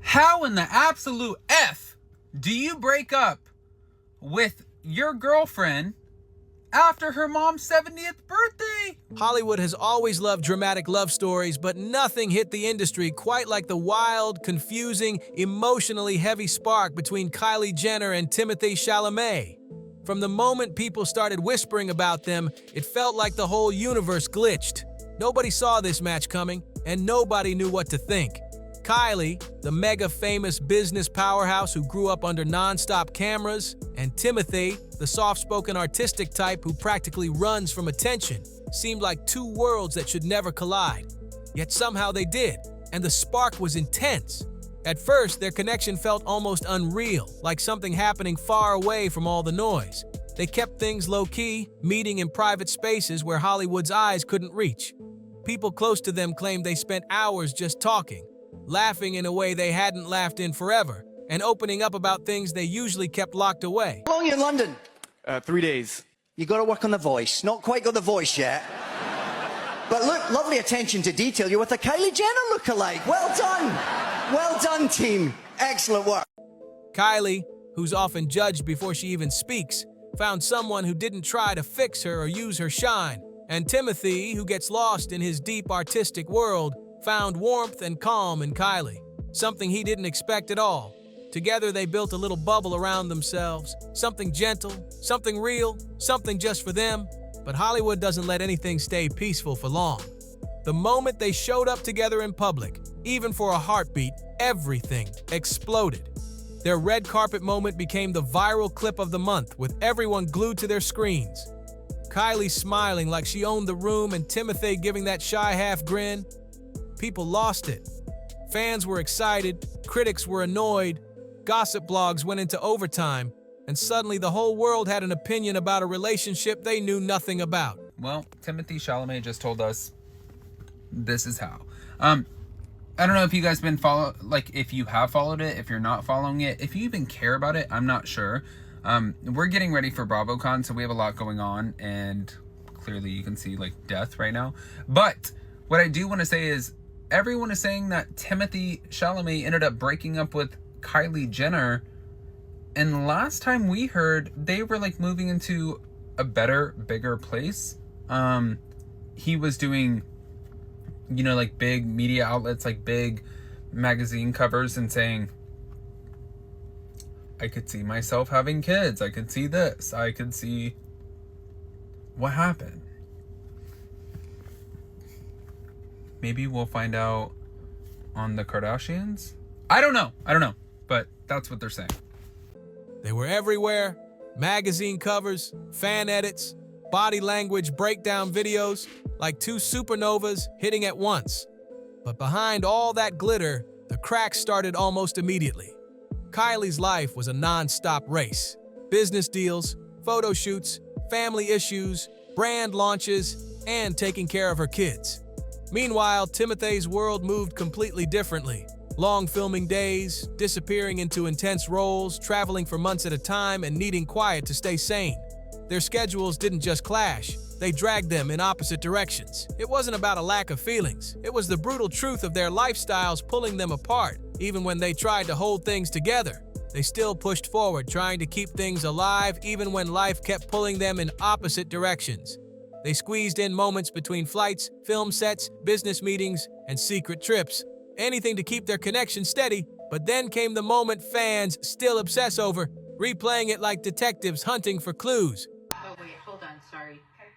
How in the absolute F do you break up with your girlfriend after her mom's 70th birthday? Hollywood has always loved dramatic love stories, but nothing hit the industry quite like the wild, confusing, emotionally heavy spark between Kylie Jenner and Timothée Chalamet. From the moment people started whispering about them, it felt like the whole universe glitched. Nobody saw this match coming, and nobody knew what to think. Kylie, the mega-famous business powerhouse who grew up under non-stop cameras, and Timothée, the soft-spoken artistic type who practically runs from attention, seemed like two worlds that should never collide. Yet somehow they did, and the spark was intense. At first, their connection felt almost unreal, like something happening far away from all the noise. They kept things low-key, meeting in private spaces where Hollywood's eyes couldn't reach. People close to them claimed they spent hours just talking, laughing in a way they hadn't laughed in forever, and opening up about things they usually kept locked away. How long are you in London? 3 days. You got to work on the voice. Not quite got the voice yet. But look, lovely attention to detail. You're with a Kylie Jenner lookalike. Well done. Well done, team. Excellent work. Kylie, who's often judged before she even speaks, found someone who didn't try to fix her or use her shine. And Timothée, who gets lost in his deep artistic world, found warmth and calm in Kylie, something he didn't expect at all. Together they built a little bubble around themselves, something gentle, something real, something just for them. But Hollywood doesn't let anything stay peaceful for long. The moment they showed up together in public, even for a heartbeat, everything exploded. Their red carpet moment became the viral clip of the month, with everyone glued to their screens. Kylie smiling like she owned the room and Timothée giving that shy half grin. People lost it. Fans were excited, critics were annoyed, gossip blogs went into overtime, and suddenly the whole world had an opinion about a relationship they knew nothing about. Well, Timothée Chalamet just told us this is how. I don't know if you guys if you have followed it, if you're not following it, if you even care about it, I'm not sure. We're getting ready for BravoCon, so we have a lot going on, and clearly you can see death right now. But what I do want to say is everyone is saying that Timothée Chalamet ended up breaking up with Kylie Jenner, and last time we heard they were moving into a better, bigger place. He was doing big media outlets, big magazine covers, and saying, I could see myself having kids, I could see this, I could see what happened. Maybe we'll find out on the Kardashians. I don't know, but that's what they're saying. They were everywhere: magazine covers, fan edits, body language breakdown videos, like two supernovas hitting at once. But behind all that glitter, the cracks started almost immediately. Kylie's life was a non-stop race. Business deals, photo shoots, family issues, brand launches, and taking care of her kids. Meanwhile, Timothée's world moved completely differently. Long filming days, disappearing into intense roles, traveling for months at a time, and needing quiet to stay sane. Their schedules didn't just clash, they dragged them in opposite directions. It wasn't about a lack of feelings. It was the brutal truth of their lifestyles pulling them apart. Even when they tried to hold things together, they still pushed forward, trying to keep things alive even when life kept pulling them in opposite directions. They squeezed in moments between flights, film sets, business meetings, and secret trips. Anything to keep their connection steady. But then came the moment fans still obsess over, replaying it like detectives hunting for clues. Oh, wait, hold on, sorry. Okay.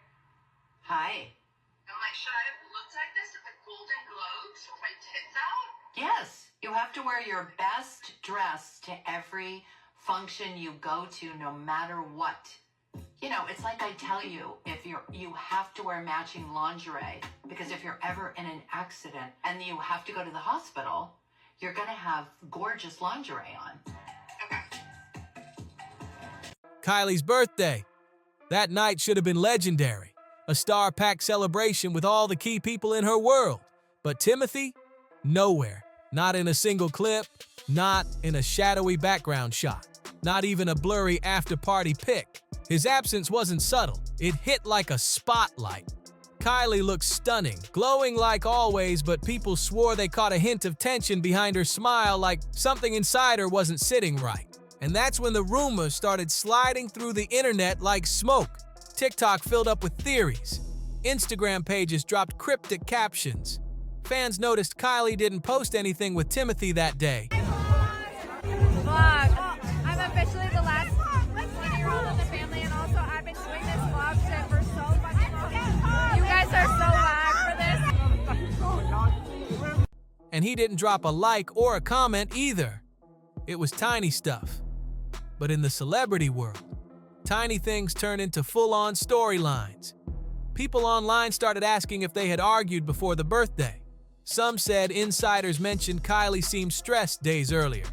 Hi. I'm like, should I have looked like this at the Golden Globes with my tits out? Yes, you have to wear your best dress to every function you go to, no matter what. It's like I tell you, you have to wear matching lingerie, because if you're ever in an accident and you have to go to the hospital, you're gonna have gorgeous lingerie on. Okay. Kylie's birthday. That night should have been legendary, a star-packed celebration with all the key people in her world. But Timothée? Nowhere. Not in a single clip, not in a shadowy background shot, not even a blurry after-party pic. His absence wasn't subtle. It hit like a spotlight. Kylie looked stunning, glowing like always, but people swore they caught a hint of tension behind her smile, like something inside her wasn't sitting right. And that's when the rumors started sliding through the internet like smoke. TikTok filled up with theories. Instagram pages dropped cryptic captions. Fans noticed Kylie didn't post anything with Timothee that day. Vlog. I'm officially the last 20-year-old in the family, and also I've been doing this vlog shit for so fucking long. You guys are so lag for this. And he didn't drop a like or a comment either. It was tiny stuff. But in the celebrity world, tiny things turn into full-on storylines. People online started asking if they had argued before the birthday. Some said insiders mentioned Kylie seemed stressed days earlier.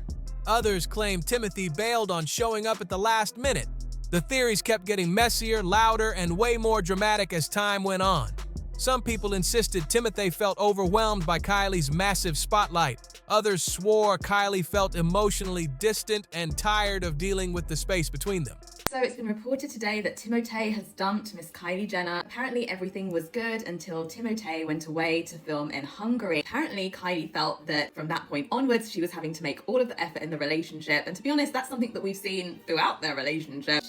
Others claimed Timothee bailed on showing up at the last minute. The theories kept getting messier, louder, and way more dramatic as time went on. Some people insisted Timothée felt overwhelmed by Kylie's massive spotlight. Others swore Kylie felt emotionally distant and tired of dealing with the space between them. So it's been reported today that Timothée has dumped Miss Kylie Jenner. Apparently everything was good until Timothée went away to film in Hungary. Apparently Kylie felt that from that point onwards she was having to make all of the effort in the relationship, and to be honest, that's something that we've seen throughout their relationship.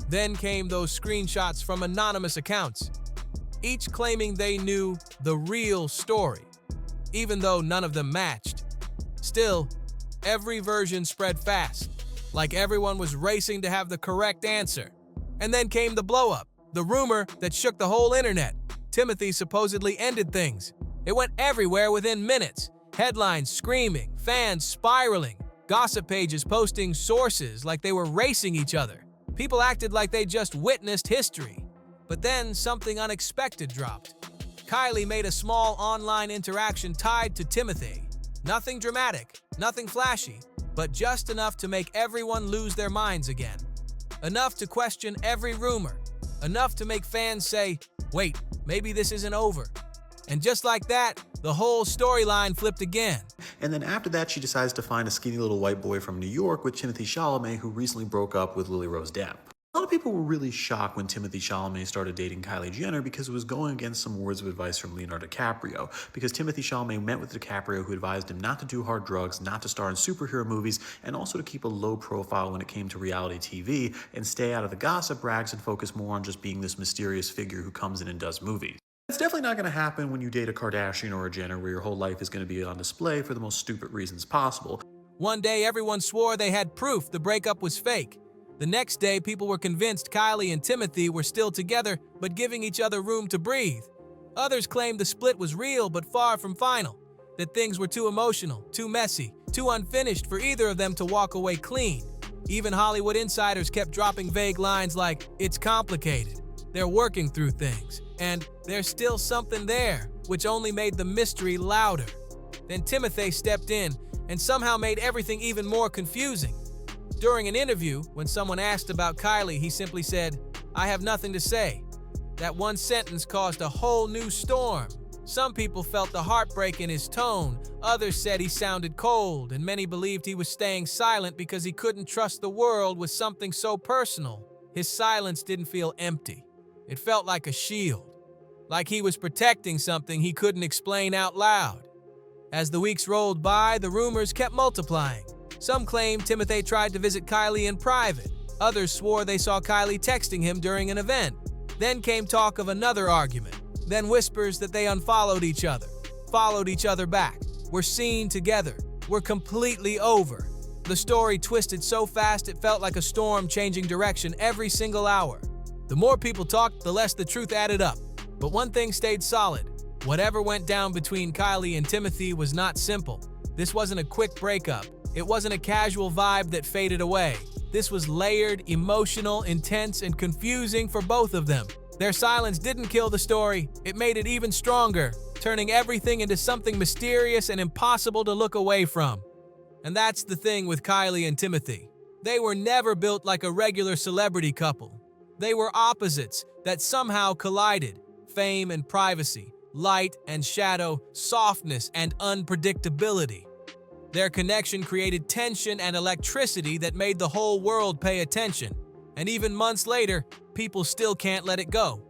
Then came those screenshots from anonymous accounts, each claiming they knew the real story, even though none of them matched. Still, every version spread fast, like everyone was racing to have the correct answer. And then came the blow-up, the rumor that shook the whole internet. Timothée supposedly ended things. It went everywhere within minutes. Headlines screaming, fans spiraling, gossip pages posting sources like they were racing each other. People acted like they just witnessed history. But then something unexpected dropped. Kylie made a small online interaction tied to Timothée. Nothing dramatic, nothing flashy, but just enough to make everyone lose their minds again. Enough to question every rumor. Enough to make fans say, wait, maybe this isn't over. And just like that, the whole storyline flipped again. And then after that, she decides to find a skinny little white boy from New York with Timothée Chalamet, who recently broke up with Lily Rose Depp. A lot of people were really shocked when Timothée Chalamet started dating Kylie Jenner because it was going against some words of advice from Leonardo DiCaprio. Because Timothée Chalamet met with DiCaprio, who advised him not to do hard drugs, not to star in superhero movies, and also to keep a low profile when it came to reality TV and stay out of the gossip rags and focus more on just being this mysterious figure who comes in and does movies. It's definitely not going to happen when you date a Kardashian or a Jenner, where your whole life is going to be on display for the most stupid reasons possible. One day, everyone swore they had proof the breakup was fake. The next day, people were convinced Kylie and Timothée were still together, but giving each other room to breathe. Others claimed the split was real, but far from final, that things were too emotional, too messy, too unfinished for either of them to walk away clean. Even Hollywood insiders kept dropping vague lines like, it's complicated, they're working through things, and there's still something there, which only made the mystery louder. Then Timothée stepped in and somehow made everything even more confusing. During an interview, when someone asked about Kylie, he simply said, I have nothing to say. That one sentence caused a whole new storm. Some people felt the heartbreak in his tone, others said he sounded cold, and many believed he was staying silent because he couldn't trust the world with something so personal. His silence didn't feel empty. It felt like a shield, like he was protecting something he couldn't explain out loud. As the weeks rolled by, the rumors kept multiplying. Some claimed Timothée tried to visit Kylie in private. Others swore they saw Kylie texting him during an event. Then came talk of another argument. Then whispers that they unfollowed each other, followed each other back, were seen together, were completely over. The story twisted so fast it felt like a storm changing direction every single hour. The more people talked, the less the truth added up. But one thing stayed solid. Whatever went down between Kylie and Timothée was not simple. This wasn't a quick breakup. It wasn't a casual vibe that faded away. This was layered, emotional, intense, and confusing for both of them. Their silence didn't kill the story, it made it even stronger, turning everything into something mysterious and impossible to look away from. And that's the thing with Kylie and Timothée. They were never built like a regular celebrity couple. They were opposites that somehow collided. Fame and privacy, light and shadow, softness and unpredictability. Their connection created tension and electricity that made the whole world pay attention. And even months later, people still can't let it go.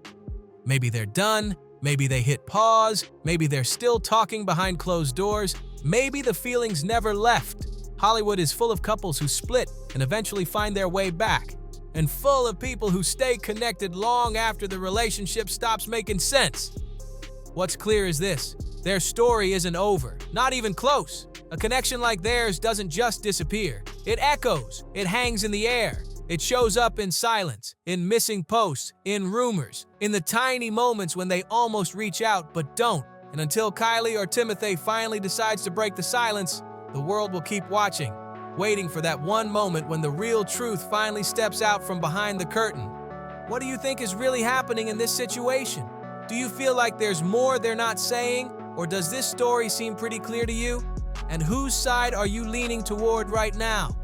Maybe they're done, Maybe they hit pause, maybe they're still talking behind closed doors, maybe the feelings never left. Hollywood is full of couples who split and eventually find their way back, and full of people who stay connected long after the relationship stops making sense. What's clear is this: their story isn't over, not even close. A connection like theirs doesn't just disappear. It echoes, it hangs in the air. It shows up in silence, in missing posts, in rumors, in the tiny moments when they almost reach out but don't. And until Kylie or Timothée finally decides to break the silence, the world will keep watching, waiting for that one moment when the real truth finally steps out from behind the curtain. What do you think is really happening in this situation? Do you feel like there's more they're not saying, or does this story seem pretty clear to you? And whose side are you leaning toward right now?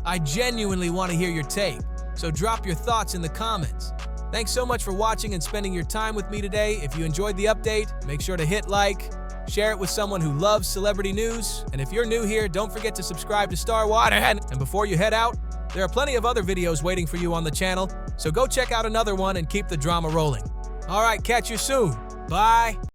I genuinely want to hear your take, so drop your thoughts in the comments. Thanks so much for watching and spending your time with me today. If you enjoyed the update, make sure to hit like, share it with someone who loves celebrity news, and if you're new here, don't forget to subscribe to Star Water. And before you head out, there are plenty of other videos waiting for you on the channel, so go check out another one and keep the drama rolling. All right, catch you soon. Bye.